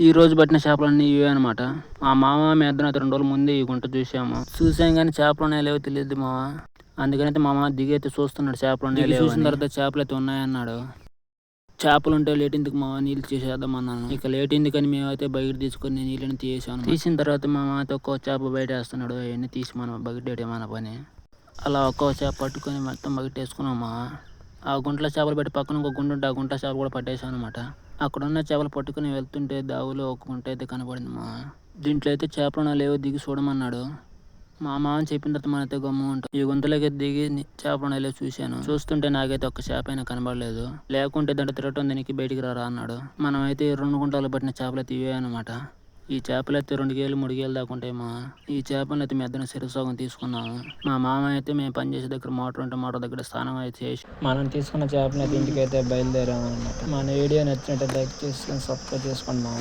ఈ రోజు పట్టిన చేపలన్నీ ఇవే అనమాట. మా మామ మీ ఇద్దరం 2 రోజుల ముందే ఈ గుంట చూసాం కానీ చేపలు ఉన్నాయో లేవో తెలియదు మామ. అందుకనైతే మా మామ దిగైతే చూస్తున్నాడు చేపలు ఉన్నాయో లేవో. చూసిన తర్వాత చేపలు అయితే ఉన్నాయన్నాడు. చేపలుంటే లేట్ ఎందుకు మామ, నీళ్ళు తీసేద్దామన్నాను. ఇక లేట్ ఎందుకని మేమైతే బకెట్ తీసుకొని నీళ్ళని తీసాను. తీసిన తర్వాత మా మామ అయితే ఒక్కో చేప బయట వేస్తున్నాడు. అవన్నీ తీసి మనం బకెట్ ఏమన్నా పని. అలా ఒక్కో చేప పట్టుకొని మొత్తం బకెట్ వేసుకున్నాం మామ. ఆ గుంటలో చేపలు పెట్టి పక్కన ఇంకో గుంట ఉంటే ఆ గుంట చేపలు కూడా పట్టేసాను అనమాట. అక్కడ ఉన్న చేపలు పట్టుకుని వెళ్తుంటే దావులో ఒక గుంట అయితే కనపడింది మా. దీంట్లో అయితే చేపలు లేవో దిగి చూడమన్నాడు. మా మామ చెప్పిన తర్వాత మనైతే గమ్ము ఉంటాం. ఈ గుంతలోకి దిగి చేపలు లేవో చూశాను. చూస్తుంటే నాకైతే ఒక్క చేప అయినా కనబడలేదు. లేకుంటే దాంట్లో తిరగటం దీనికి బయటికి రారా అన్నాడు. మనం అయితే 2 గుంటలు పట్టిన చేపలు అయితే ఇవే అనమాట. ఈ చేపలు అయితే 2 కేలు 3 కేలు దాకా ఉంటాయి మా. ఈ చేపలను అయితే మెద్దన సగం తీసుకున్నాము. మా మామ అయితే మేము పనిచేసే దగ్గర మోటార్ ఉంటే మోటార్ దగ్గర స్నానం అయితే చేసి మనం తీసుకున్న చేపలను అయితే ఇంటికైతే బయలుదేరాము అనమాట. మన వీడియో నచ్చినట్టు లైక్ చేసుకొని సబ్స్క్రైబ్ చేసుకోండి మామ.